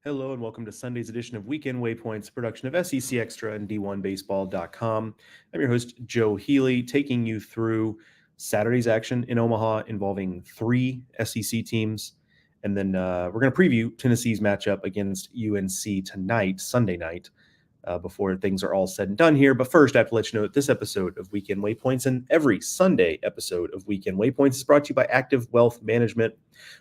Hello and welcome to Sunday's edition of Weekend Waypoints, production of SEC Extra and D1Baseball.com. I'm your host, Joe Healy, taking you through Saturday's action in Omaha involving three SEC teams. And then we're going to preview Tennessee's matchup against UNC tonight, Sunday night, before things are all said and done here. But first, I have to let you know that this episode of Weekend Waypoints and every Sunday episode of Weekend Waypoints is brought to you by Active Wealth Management.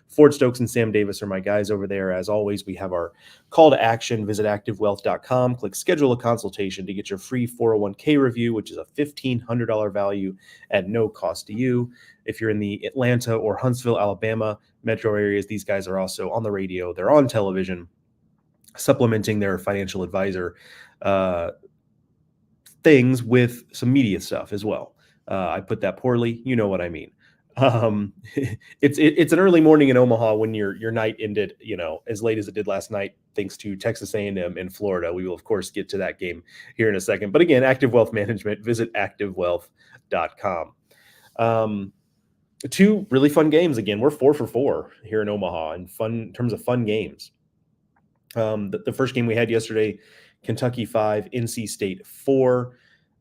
Ford Stokes and Sam Davis are my guys over there. As always, we have our call to action. Visit activewealth.com, click schedule a consultation to get your free 401k review, which is a $1,500 value at no cost to you. If you're in the Atlanta or Huntsville, Alabama metro areas, these guys are also on the radio. They're on television, supplementing their financial advisor things with some media stuff as well. I put that poorly. You know what I mean. It's an early morning in Omaha when your night ended, as late as it did last night, thanks to Texas A&M in Florida. We will, of course, get to that game here in a second. But again, Active Wealth Management, visit activewealth.com. Two really fun games. Again, we're 4 for 4 here in Omaha in terms of fun games. The first game we had yesterday, Kentucky 5, NC State 4,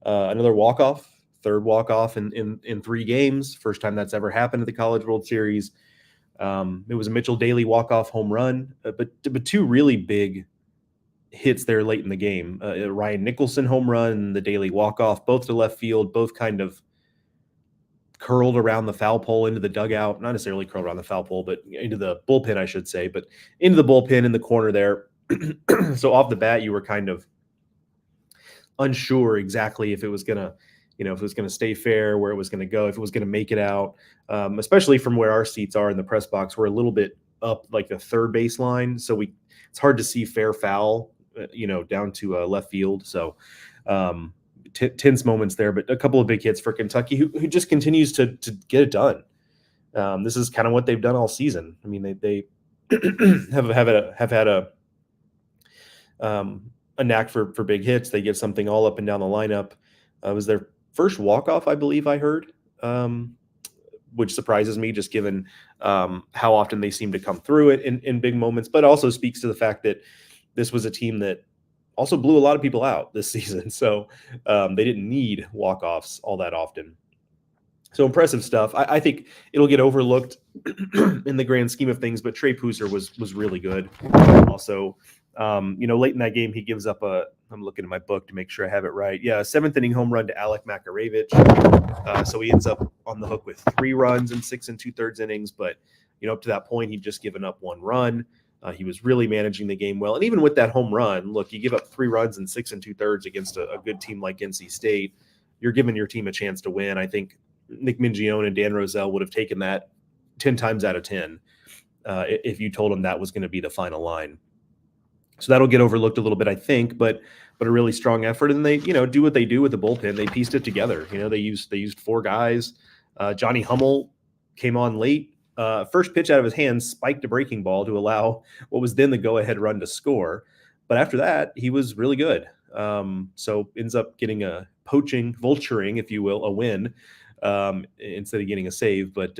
another walk-off, third walk-off in 3 games. First time that's ever happened at the College World Series. It was a Mitchell Daly walk-off home run, but 2 really big hits there late in the game. Ryan Nicholson home run, the Daly walk-off, both to left field, both kind of curled around the foul pole into the dugout. Not necessarily curled around the foul pole, but into the bullpen, I should say, but into the bullpen in the corner there. So off the bat, you were kind of unsure exactly if it was going to, if it was going to stay fair, where it was going to go, if it was going to make it out, especially from where our seats are in the press box. We're a little bit up like the third baseline. So it's hard to see fair foul, down to left field. So tense moments there, but a couple of big hits for Kentucky who just continues to get it done. This is kind of what they've done all season. I mean, they have had a knack for big hits. They get something all up and down the lineup. It was their first walk-off, I believe I heard, which surprises me just given how often they seem to come through it in big moments, but also speaks to the fact that this was a team that also blew a lot of people out this season. So they didn't need walk-offs all that often. So impressive stuff. I think it'll get overlooked in the grand scheme of things, but Trey Puser was really good. Also, late in that game, he gives up I'm looking at my book to make sure I have it right. Yeah, a 7th inning home run to Alec Makarevich. So he ends up on the hook with 3 runs in 6 2/3 innings. But, up to that point, he'd just given up 1 run. He was really managing the game well. And even with that home run, look, you give up 3 runs in 6 2/3 against a good team like NC State. You're giving your team a chance to win. I think Nick Mingione and Dan Roselle would have taken that 10 times out of 10 if you told them that was going to be the final line. So that'll get overlooked a little bit, I think, but a really strong effort. And they, do what they do with the bullpen. They pieced it together. They used 4 guys. Johnny Hummel came on late. First pitch out of his hands spiked a breaking ball to allow what was then the go-ahead run to score. But after that, he was really good. So ends up getting a vulturing, if you will, a win instead of getting a save. But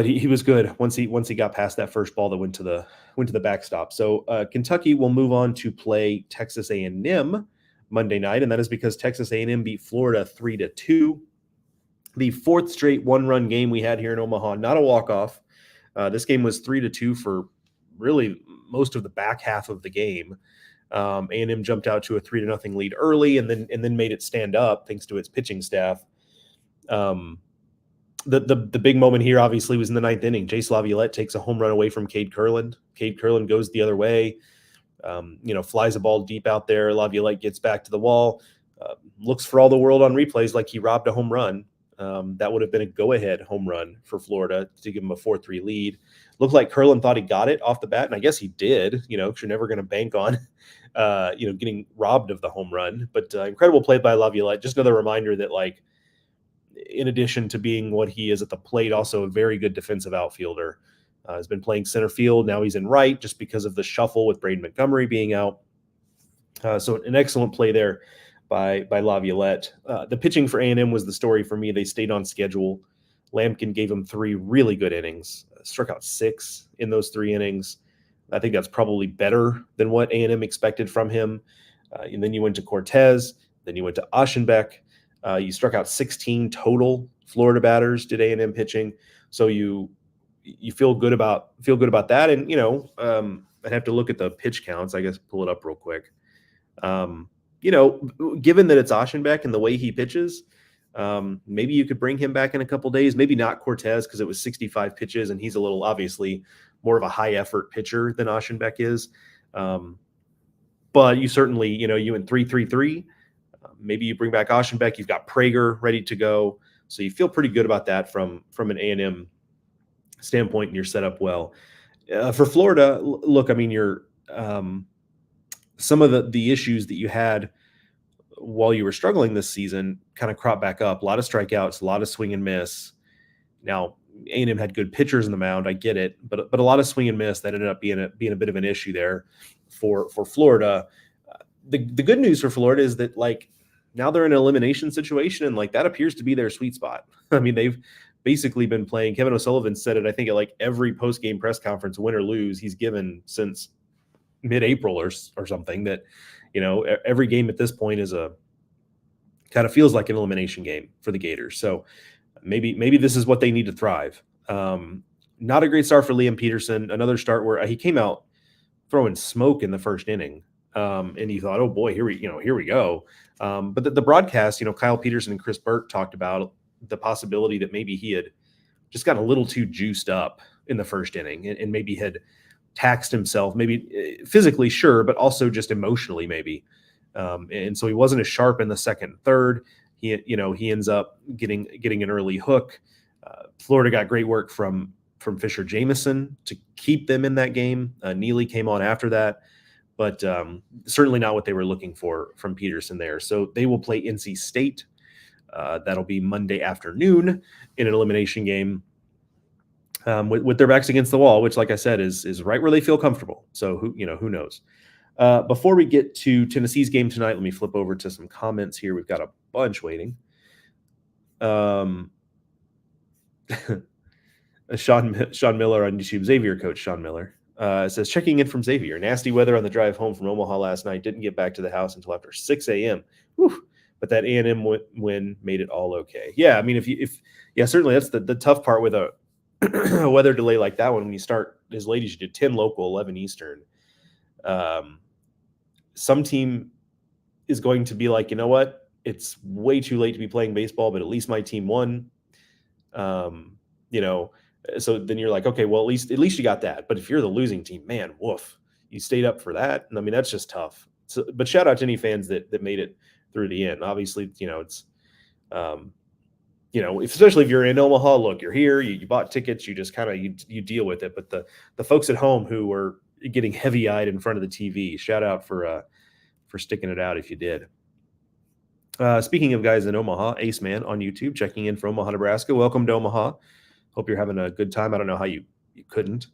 he was good once he got past that first ball that went to the backstop. So Kentucky will move on to play Texas A&M Monday night, and that is because Texas A&M beat Florida 3-2. The 4th straight 1-run game we had here in Omaha, not a walk-off. This game was 3-2 for really most of the back half of the game. A&M jumped out to a 3-0 lead early, and then made it stand up thanks to its pitching staff. The big moment here obviously was in the 9th inning. Jace Laviolette takes a home run away from Cade Kurland. Cade Kurland goes the other way, flies a ball deep out there. Laviolette gets back to the wall, looks for all the world on replays like he robbed a home run. That would have been a go-ahead home run for Florida to give him a 4-3 lead. Looked like Kurland thought he got it off the bat, and I guess he did, because you're never going to bank on, getting robbed of the home run. But incredible play by Laviolette. Just another reminder that, in addition to being what he is at the plate, also a very good defensive outfielder. Has been playing center field. Now he's in right just because of the shuffle with Braden Montgomery being out. So an excellent play there by Laviolette. The pitching for A&M was the story for me. They stayed on schedule. Lampkin gave him 3 really good innings, struck out 6 in those 3 innings. I think that's probably better than what A&M expected from him. And then you went to Cortez, then you went to Aschenbeck. You struck out 16 total Florida batters, did A&M pitching. So you feel good about that. And I'd have to look at the pitch counts. I guess pull it up real quick. Um, Given that it's Aschenbeck and the way he pitches, maybe you could bring him back in a couple days. Maybe not Cortez because it was 65 pitches and he's a little obviously more of a high effort pitcher than Aschenbeck is. But you certainly, you in 3-3-3. Maybe you bring back Aschenbeck. You've got Prager ready to go, so you feel pretty good about that from an A&M standpoint, and you're set up well. For Florida, look, I mean, you're some of the issues that you had while you were struggling this season kind of crop back up. A lot of strikeouts, a lot of swing and miss. Now, A&M had good pitchers in the mound. I get it, but a lot of swing and miss that ended up being a bit of an issue there for Florida. The good news for Florida is that now they're in an elimination situation, and that appears to be their sweet spot. I mean, they've basically been playing. Kevin O'Sullivan said it, I think, at every post game press conference, win or lose, he's given since mid-April or something, that every game at this point is kind of feels like an elimination game for the Gators. So maybe this is what they need to thrive. Not a great start for Liam Peterson. Another start where he came out throwing smoke in the first inning, and you thought, oh boy, here we go. But the broadcast, Kyle Peterson and Chris Burke talked about the possibility that maybe he had just gotten a little too juiced up in the first inning and maybe had taxed himself, maybe physically, sure, but also just emotionally, maybe. And so he wasn't as sharp in the second and third. He ends up getting an early hook. Florida got great work from Fisher Jameson to keep them in that game. Neely came on after that, but certainly not what they were looking for from Peterson there. So they will play NC State. That'll be Monday afternoon in an elimination game. With their backs against the wall, which, like I said, is right where they feel comfortable. So who knows? Before we get to Tennessee's game tonight, let me flip over to some comments here. We've got a bunch waiting. Sean Miller on YouTube, Xavier coach Sean Miller says, checking in from Xavier. Nasty weather on the drive home from Omaha last night. Didn't get back to the house until after 6 a.m. Whew. But that A&M win made it all okay. Yeah, I mean, certainly that's the tough part with a weather delay like that one. When you start as late as you did, 10 local, 11 Eastern, some team is going to be like, you know what? It's way too late to be playing baseball, but at least my team won. So then you're like, okay, well, at least you got that. But if you're the losing team, man, woof, you stayed up for that. And I mean, that's just tough. So, but shout out to any fans that made it through the end. Obviously, it's, especially if you're in Omaha, look, you're here, you bought tickets, you just kind of, you deal with it. But the folks at home who were getting heavy eyed in front of the TV, shout out for sticking it out if you did. Speaking of guys in Omaha, Ace Man on YouTube checking in from Omaha, Nebraska. Welcome to Omaha. Hope you're having a good time. I don't know how you couldn't.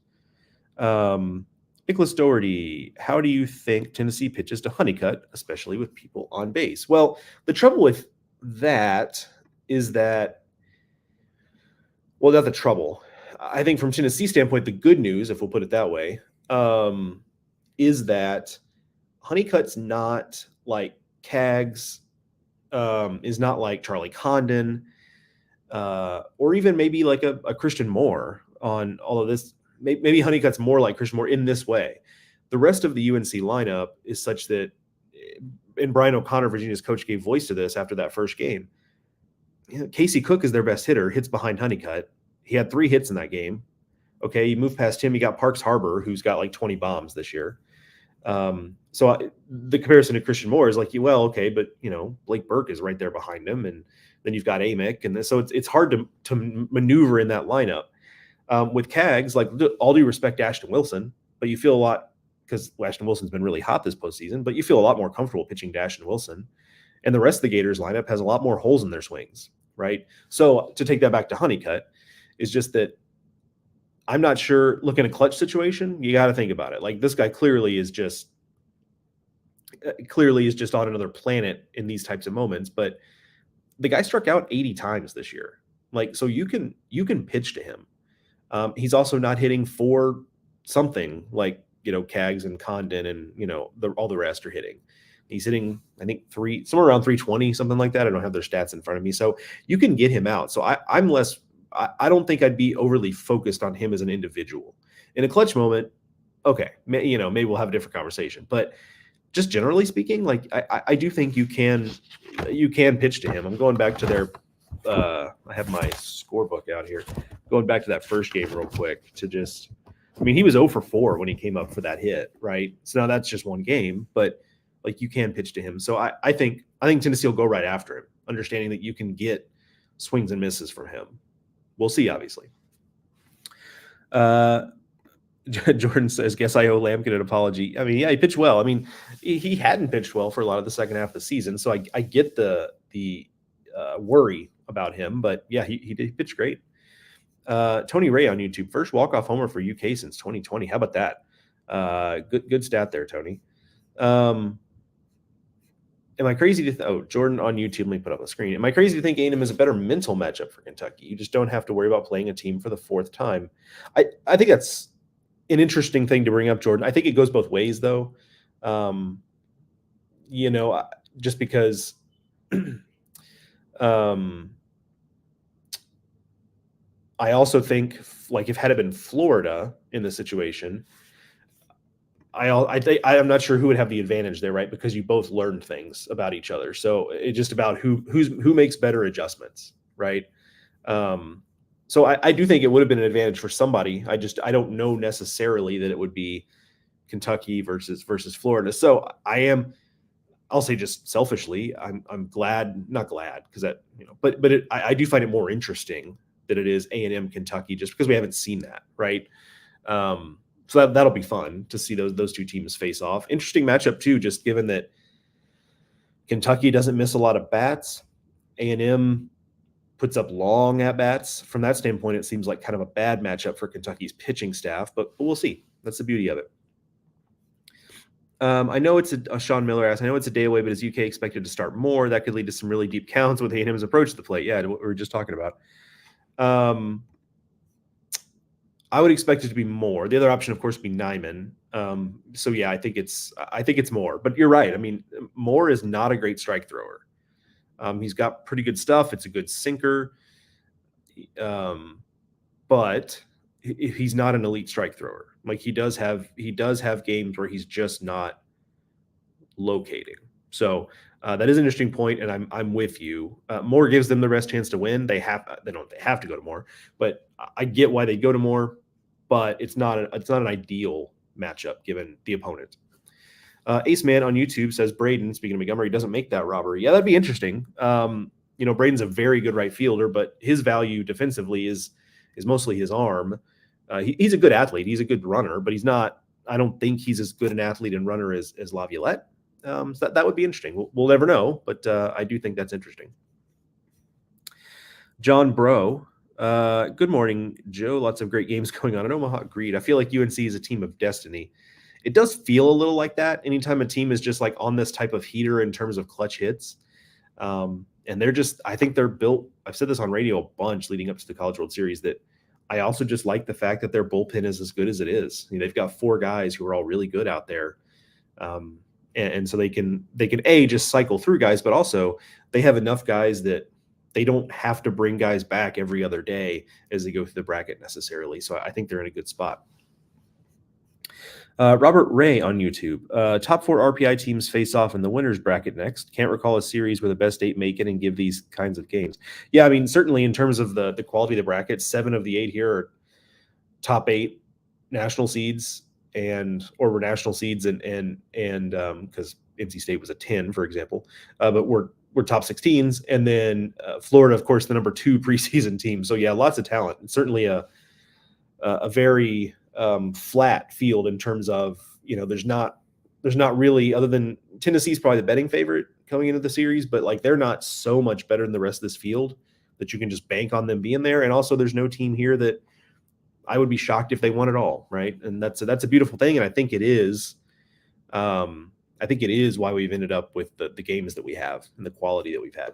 Nicholas Doherty, how do you think Tennessee pitches to Honeycutt, especially with people on base? Well, the trouble with that is that, well, not the trouble. I think from Tennessee standpoint, the good news, if we'll put it that way, is that Honeycutt's not like Cags, is not like Charlie Condon, or even maybe like a Christian Moore on all of this. Maybe Honeycutt's more like Christian Moore in this way. The rest of the UNC lineup is such that, and Brian O'Connor, Virginia's coach, gave voice to this after that first game. Casey Cook is their best hitter, hits behind Honeycutt. He had 3 hits in that game. Okay, you move past him, you got Parks Harbor, who's got like 20 bombs this year. So the comparison to Christian Moore is like, well, okay, but Blake Burke is right there behind him, and then you've got Amick, and so it's hard to maneuver in that lineup. With Cags, like, all due respect to Ashton Wilson, but you feel a lot, because Ashton Wilson's been really hot this postseason, but you feel a lot more comfortable pitching to Ashton Wilson. And the rest of the Gators lineup has a lot more holes in their swings, right? So to take that back to Honeycutt is just that I'm not sure. Look, in a clutch situation, you got to think about it. Like, this guy clearly is just on another planet in these types of moments. But the guy struck out 80 times this year. Like, so you can pitch to him. He's also not hitting for something like Cags and Condon and all the rest are hitting. He's hitting, I think, somewhere around 320, something like that. I don't have their stats in front of me, so you can get him out. So I'm less. I don't think I'd be overly focused on him as an individual. In a clutch moment, okay, maybe we'll have a different conversation. But just generally speaking, like I do think you can pitch to him. I'm going back to their. I have my scorebook out here. Going back to that first game real quick to just. I mean, he was 0 for 4 when he came up for that hit, right? So now that's just one game, but like you can pitch to him. So I think Tennessee will go right after him, understanding that you can get swings and misses from him. We'll see, obviously. Jordan says, guess I owe Lampkin an apology. I mean, yeah, he pitched well. I mean, he hadn't pitched well for a lot of the second half of the season, so I get the worry about him, but yeah, he did pitch great. Tony Ray on YouTube, first walk-off homer for UK since 2020. How about that? Good stat there, Tony. Am I crazy to Jordan on YouTube, let me put up the screen. Am I crazy to think A&M is a better mental matchup for Kentucky? You just don't have to worry about playing a team for the fourth time. I think that's an interesting thing to bring up, Jordan. I think it goes both ways, though. Just because I also think, like, if had it been Florida in the situation, I'm not sure who would have the advantage there, right? Because you both learned things about each other. So it's just about who makes better adjustments, right? So I do think it would have been an advantage for somebody. I don't know necessarily that it would be Kentucky versus Florida. So I'll say just selfishly, I'm not glad because that, but I do find it more interesting that it is A&M Kentucky just because we haven't seen that, right? So that'll be fun to see those two teams face off. Interesting matchup too, just given that Kentucky doesn't miss a lot of bats. A&M puts up long at bats. From that standpoint, it seems like kind of a bad matchup for Kentucky's pitching staff, but we'll see. That's the beauty of it. I know it's a Sean Miller asks, I know it's a day away, but is UK expected to start more? That could lead to some really deep counts with A&M's approach to the plate. Yeah, what we were just talking about. I would expect it to be more. The other option, of course, would be Nyman. So yeah, I think it's more. But you're right. I mean, Moore is not a great strike thrower. He's got pretty good stuff. It's a good sinker, but he's not an elite strike thrower. Like he does have games where he's just not locating. So that is an interesting point, and I'm with you. Moore gives them the best chance to win. They don't have to go to Moore, but I get why they go to Moore. But it's not an ideal matchup given the opponent. Ace Man on YouTube says Braden, speaking of Montgomery, doesn't make that robbery. Yeah, that'd be interesting. Braden's a very good right fielder, but his value defensively is mostly his arm. He's a good athlete. He's a good runner, but he's not. I don't think he's as good an athlete and runner as Laviolette. So that would be interesting. We'll never know, but I do think that's interesting. John Bro. Good morning, Joe. Lots of great games going on in Omaha. Agreed. I feel like UNC is a team of destiny. It does feel a little like that anytime a team is just like on this type of heater in terms of clutch hits. And I think they're built. I've said this on radio a bunch leading up to the College World Series that I also just like the fact that their bullpen is as good as it is. They've got 4 guys who are all really good out there. And so they can just cycle through guys, but also they have enough guys that they don't have to bring guys back every other day as they go through the bracket necessarily. So I think they're in a good spot. Robert Ray on YouTube. Top 4 RPI teams face off in the winners bracket next. Can't recall a series where the best 8 make it and give these kinds of games. Yeah, I mean, certainly in terms of the quality of the bracket, 7 of the 8 here are top 8 national seeds or were national seeds and because NC State was a 10, for example. But we're top 16s, and then Florida, of course, the number 2 preseason team. So yeah, lots of talent, and certainly a very flat field in terms of there's not really, other than Tennessee's probably the betting favorite coming into the series, but like they're not so much better than the rest of this field that you can just bank on them being there. And also, there's no team here that I would be shocked if they won it all, right? And that's a beautiful thing, and I think it is. I think it is why we've ended up with the games that we have and the quality that we've had.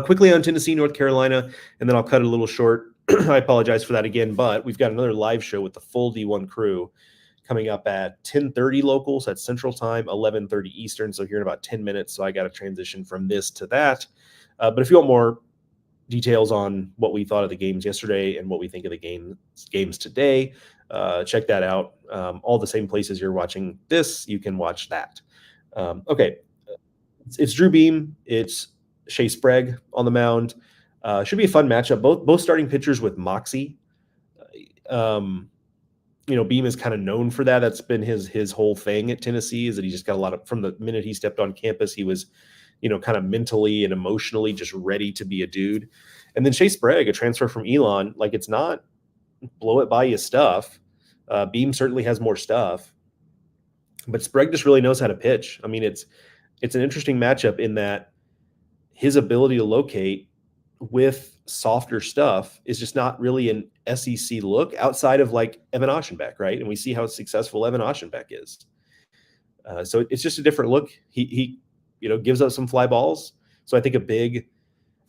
Quickly on Tennessee, North Carolina, and then I'll cut it a little short. I apologize for that again, but we've got another live show with the full D1 crew coming up at 10:30 local, so that's Central Time, 11:30 Eastern. So here in about 10 minutes. So I got to transition from this to that. But if you want more details on what we thought of the games yesterday and what we think of the games today, check that out. All the same places you're watching this, you can watch that. Okay, it's Drew Beam, it's Shea Sprague on the mound. Should be a fun matchup. Both starting pitchers with moxie. Beam is kind of known for that. That's been his whole thing at Tennessee, is that he just got a lot of, from the minute he stepped on campus, he was, kind of mentally and emotionally just ready to be a dude. And then Shea Sprague, a transfer from Elon, like, it's not blow it by you stuff. Beam certainly has more stuff, but Sprague just really knows how to pitch. I mean, it's an interesting matchup in that his ability to locate with softer stuff is just not really an SEC look outside of like Evan Oschenbeck, right? And we see how successful Evan Oschenbeck is. So it's just a different look. He gives up some fly balls. So I think a big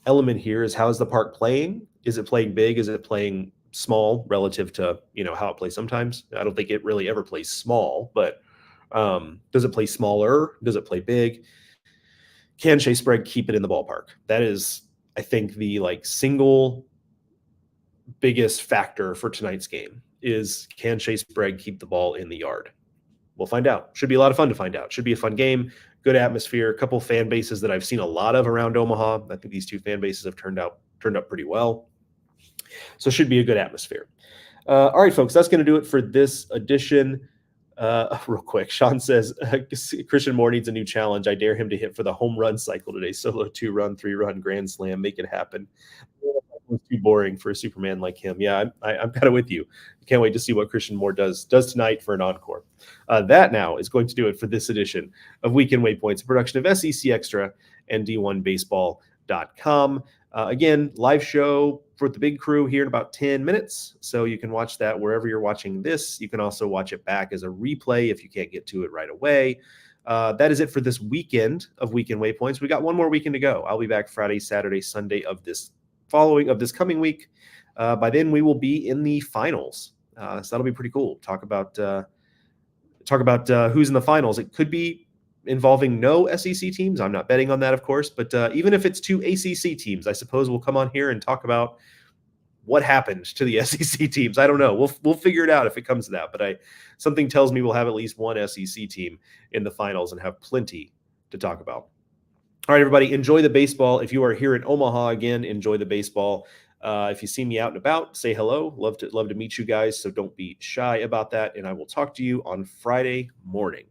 element here is, how is the park playing? Is it playing big? Is it playing small relative to, how it plays sometimes? I don't think it really ever plays small, but does it play smaller? Does it play big? Can Shea Sprague keep it in the ballpark? That is, I think, the single biggest factor for tonight's game is, can Shea Sprague keep the ball in the yard? We'll find out. Should be a lot of fun to find out. Should be a fun game, good atmosphere, a couple fan bases that I've seen a lot of around Omaha. I think these two fan bases have turned out pretty well. So it should be a good atmosphere. All right, folks, that's going to do it for this edition. Real quick, Sean says, Christian Moore needs a new challenge. I dare him to hit for the home run cycle today. Solo 2-run, 3-run grand slam. Make it happen. It's too boring for a Superman like him. Yeah, I'm kind of with you. Can't wait to see what Christian Moore does tonight for an encore. That now is going to do it for this edition of Weekend Waypoints, a production of SEC Extra and D1Baseball.com. Again, live show for the big crew here in about 10 minutes. So you can watch that wherever you're watching this. You can also watch it back as a replay if you can't get to it right away. That is it for this weekend of Weekend Waypoints. We got one more weekend to go. I'll be back Friday, Saturday, Sunday of this coming week. By then we will be in the finals. So that'll be pretty cool. Talk about who's in the finals. It could be involving no SEC teams. I'm not betting on that, of course, but even if it's two ACC teams, I suppose we'll come on here and talk about what happened to the SEC teams. I don't know. We'll figure it out if it comes to that, but something tells me we'll have at least one SEC team in the finals and have plenty to talk about. All right, everybody, enjoy the baseball. If you are here in Omaha, again, enjoy the baseball. If you see me out and about, say hello. Love to meet you guys, so don't be shy about that, and I will talk to you on Friday morning.